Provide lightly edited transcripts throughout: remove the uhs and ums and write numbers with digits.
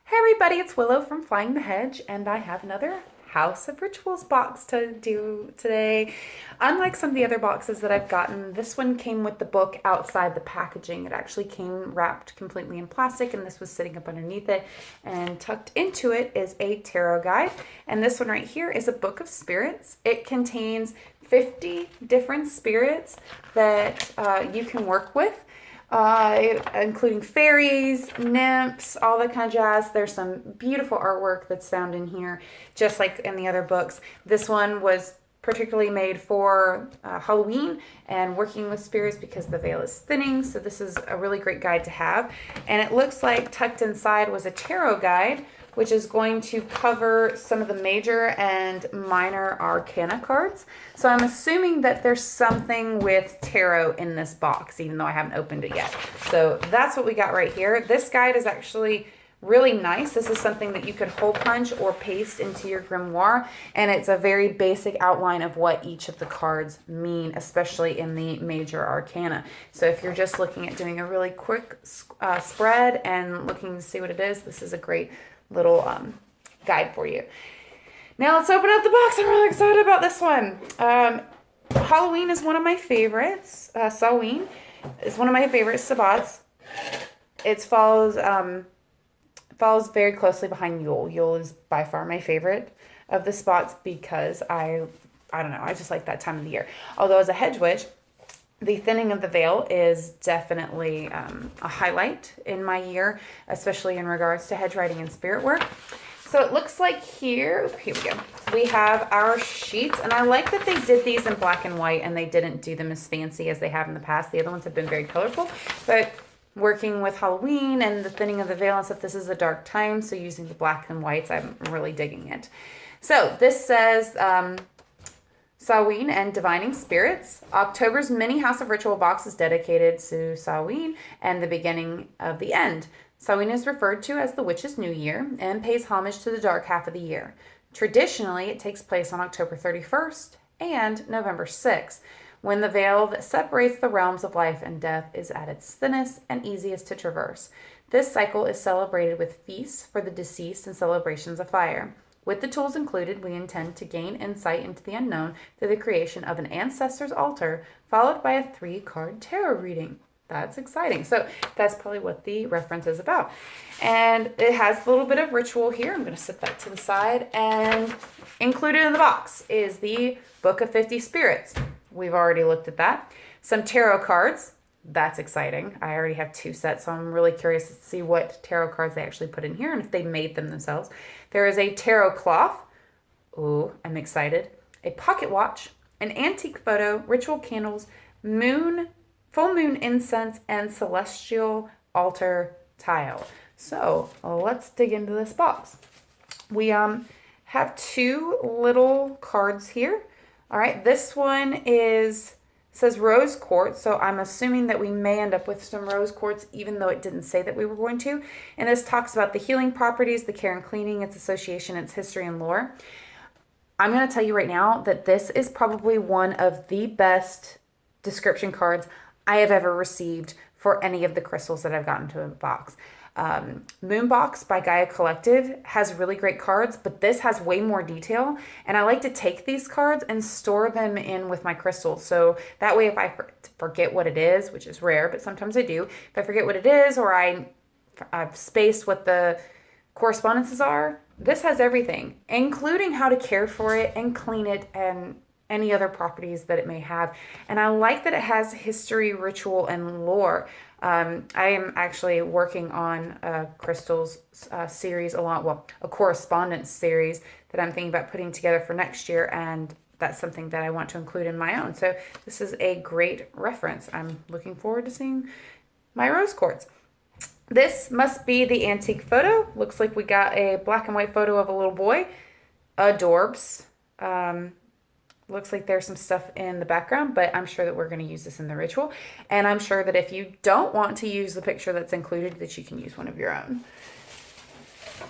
Hey everybody, it's Willow from Flying the Hedge, and I have another House of Rituals box to do today. Unlike some of the other boxes that I've gotten, this one came with the book outside the packaging. It actually came wrapped completely in plastic, and this was sitting up underneath it, and tucked into it is a tarot guide. And this one right here is a book of spirits. It contains 50 different spirits that you can work with. Including fairies, nymphs, all that kind of jazz. There's some beautiful artwork that's found in here, just like in the other books. This one was particularly made for Halloween and working with spirits because the veil is thinning. So this is a really great guide to have. And it looks like tucked inside was a tarot guide, which is going to cover some of the major and minor arcana cards. So I'm assuming that there's something with tarot in this box, even though I haven't opened it yet. So that's what we got right here. This guide is actually really nice. This is something that you could hole punch or paste into your grimoire, and it's a very basic outline of what each of the cards mean, especially in the major arcana. So if you're just looking at doing a really quick spread and looking to see what it is, this is a great little guide for you. Now let's open up the box. I'm really excited about this one. Halloween is one of my favorites. Samhain is one of my favorite sabbats. It follows very closely behind Yule. Yule is by far my favorite of the spots because I don't know, I just like that time of the year. Although as a hedge witch, the thinning of the veil is definitely a highlight in my year, especially in regards to hedge writing and spirit work. So it looks like here we go. We have our sheets, and I like that they did these in black and white and they didn't do them as fancy as they have in the past. The other ones have been very colorful, but working with Halloween and the thinning of the veil and stuff, this is a dark time, so using the black and whites, I'm really digging it. So this says Samhain and Divining Spirits. October's mini House of Ritual box is dedicated to Samhain and the beginning of the end. Samhain is referred to as the Witch's New Year and pays homage to the dark half of the year. Traditionally, it takes place on October 31st and November 6th, when the veil that separates the realms of life and death is at its thinnest and easiest to traverse. This cycle is celebrated with feasts for the deceased and celebrations of fire. With the tools included, we intend to gain insight into the unknown through the creation of an ancestor's altar, followed by a 3-card tarot reading. That's exciting. So that's probably what the reference is about. And it has a little bit of ritual here. I'm going to set that to the side. And included in the box is the Book of 50 Spirits. We've already looked at that. Some tarot cards. That's exciting. I already have 2 sets, so I'm really curious to see what tarot cards they actually put in here and if they made them themselves. There is a tarot cloth. Ooh, I'm excited. A pocket watch, an antique photo, ritual candles, full moon incense, and celestial altar tile. So let's dig into this box. We have 2 little cards here. All right, this one says rose quartz, so I'm assuming that we may end up with some rose quartz, even though it didn't say that we were going to. And this talks about the healing properties, the care and cleaning, its association, its history and lore. I'm going to tell you right now that this is probably one of the best description cards I have ever received for any of the crystals that I've gotten to a box. Moonbox by Gaia Collective has really great cards, but this has way more detail, and I like to take these cards and store them in with my crystals. So that way if I forget what it is, which is rare, but sometimes I do, if I forget what it is or I've spaced what the correspondences are, this has everything, including how to care for it and clean it and any other properties that it may have. And I like that it has history, ritual, and lore. I am actually working on a crystals series, a correspondence series that I'm thinking about putting together for next year, and that's something that I want to include in my own. So this is a great reference. I'm looking forward to seeing my rose quartz. This must be the antique photo. Looks like we got a black and white photo of a little boy. Adorbs. Looks like there's some stuff in the background, but I'm sure that we're going to use this in the ritual. And I'm sure that if you don't want to use the picture that's included, that you can use one of your own.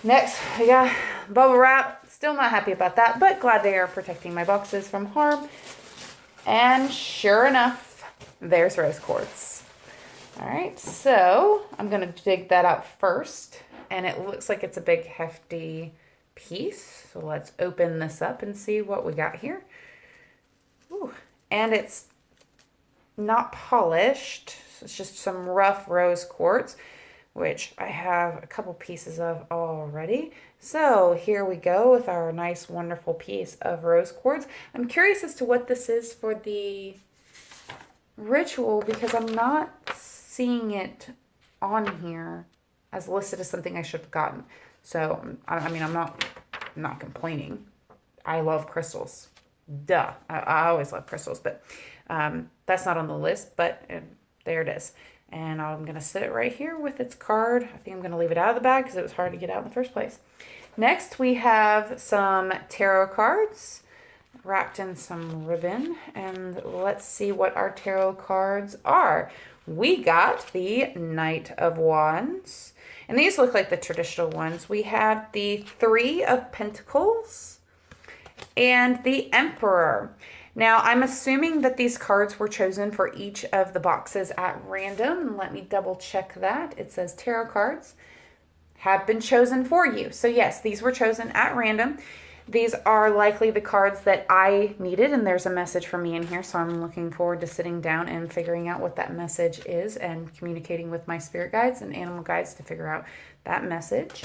Next, we got bubble wrap. Still not happy about that, but glad they are protecting my boxes from harm. And sure enough, there's rose quartz. All right, so I'm going to dig that out first. and it looks like it's a big hefty piece. So let's open this up and see what we got here. Ooh, and it's not polished. So it's just some rough rose quartz, which I have a couple pieces of already. So here we go with our nice, wonderful piece of rose quartz. I'm curious as to what this is for the ritual because I'm not seeing it on here as listed as something I should have gotten. So, I mean, I'm not complaining. I love crystals. Duh. I always love crystals, but that's not on the list, but there it is. And I'm going to sit it right here with its card. I think I'm going to leave it out of the bag because it was hard to get out in the first place. Next, we have some tarot cards wrapped in some ribbon. And let's see what our tarot cards are. We got the Knight of Wands. And these look like the traditional ones. We have the Three of Pentacles and the Emperor. Now, I'm assuming that these cards were chosen for each of the boxes at random. Let me double check that. It says tarot cards have been chosen for you. So yes, these were chosen at random. These are likely the cards that I needed, and there's a message for me in here, so I'm looking forward to sitting down and figuring out what that message is and communicating with my spirit guides and animal guides to figure out that message.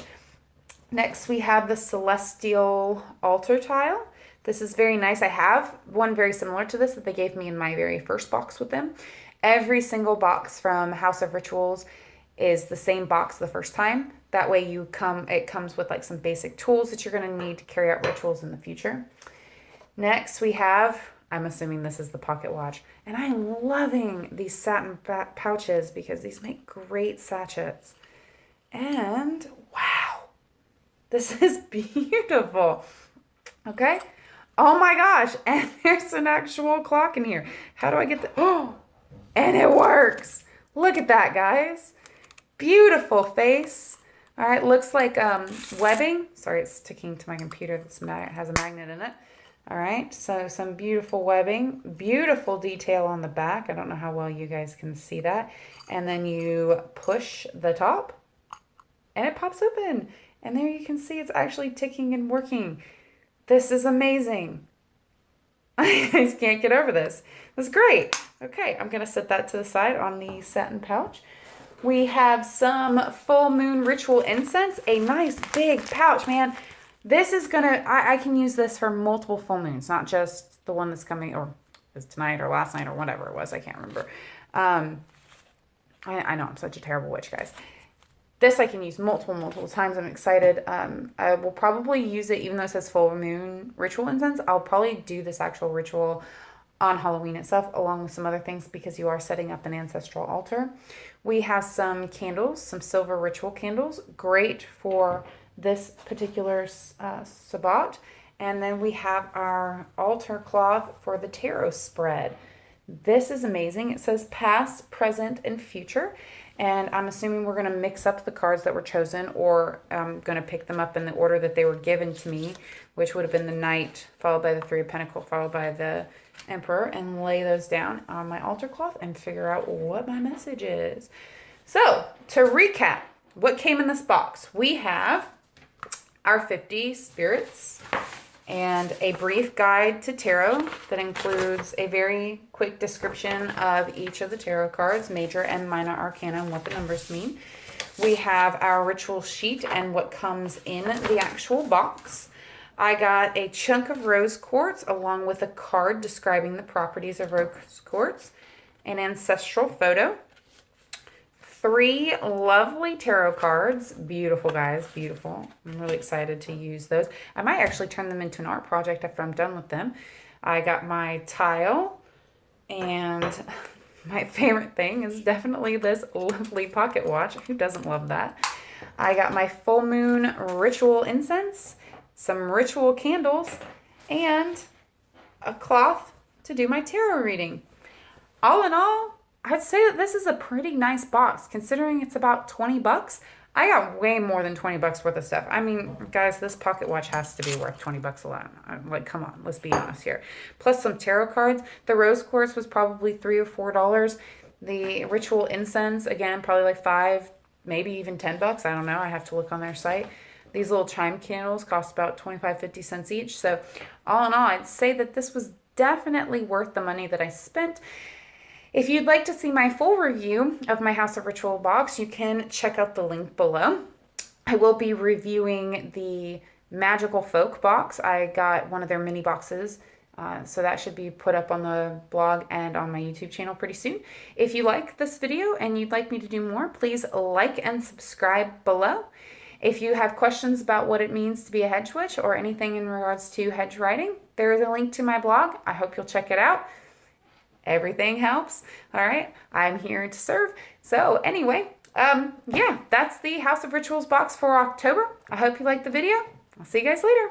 Next, we have the Celestial Altar Tile. This is very nice. I have one very similar to this that they gave me in my very first box with them. Every single box from House of Rituals is the same box the first time. That way it comes with like some basic tools that you're going to need to carry out rituals in the future. Next we have, I'm assuming this is the pocket watch, and I'm loving these satin pouches because these make great sachets. And wow, this is beautiful. Okay. Oh my gosh. And there's an actual clock in here. How do I get the, oh, and it works. Look at that, guys. Beautiful face. All right, looks like webbing. Sorry, it's sticking to my computer. This has a magnet in it. All right, so some beautiful webbing, beautiful detail on the back. I don't know how well you guys can see that. And then you push the top and it pops open. And there you can see it's actually ticking and working. This is amazing. I just can't get over this. That's great. Okay, I'm going to set that to the side on the satin pouch. We have some full moon ritual incense, a nice big pouch, man. This is gonna, I can use this for multiple full moons, not just the one that's coming, or is tonight or last night or whatever it was. I can't remember. I know I'm such a terrible witch, guys. This I can use multiple times. I'm excited. I will probably use it, even though it says full moon ritual incense. I'll probably do this actual ritual on Halloween itself, along with some other things, because you are setting up an ancestral altar. We have some candles, some silver ritual candles, great for this particular Sabbat. And then we have our altar cloth for the tarot spread. This is amazing. It says past, present, and future. And I'm assuming we're going to mix up the cards that were chosen, or I'm going to pick them up in the order that they were given to me, which would have been the Knight, followed by the Three of Pentacles, followed by the Emperor, and lay those down on my altar cloth and figure out what my message is. So, to recap, what came in this box? We have our 50 spirits and a brief guide to tarot that includes a very quick description of each of the tarot cards, major and minor arcana, and what the numbers mean. We have our ritual sheet and what comes in the actual box. I got a chunk of rose quartz along with a card describing the properties of rose quartz, an ancestral photo, 3 lovely tarot cards. Beautiful, guys, beautiful. I'm really excited to use those. I might actually turn them into an art project after I'm done with them. I got my tile, and my favorite thing is definitely this lovely pocket watch. Who doesn't love that? I got my full moon ritual incense, some ritual candles, and a cloth to do my tarot reading. All in all, I'd say that this is a pretty nice box, considering it's about 20 bucks. I got way more than 20 bucks worth of stuff. I mean, guys, this pocket watch has to be worth 20 bucks alone. I'm like, come on, let's be honest here. Plus some tarot cards. The rose quartz was probably $3 or $4. The ritual incense, again, probably like $5 maybe even 10 bucks. I don't know. I have to look on their site. These little chime candles cost about 25-50 cents each. So all in all, I'd say that this was definitely worth the money that I spent. If you'd like to see my full review of my House of Ritual box, you can check out the link below. I will be reviewing the Magical Folk box. I got one of their mini boxes, so that should be put up on the blog and on my YouTube channel pretty soon. If you like this video and you'd like me to do more, please like and subscribe below. If you have questions about what it means to be a hedge witch or anything in regards to hedge writing, there is a link to my blog. I hope you'll check it out. Everything helps. All right. I'm here to serve. So anyway, yeah, that's the House of Rituals box for October. I hope you liked the video. I'll see you guys later.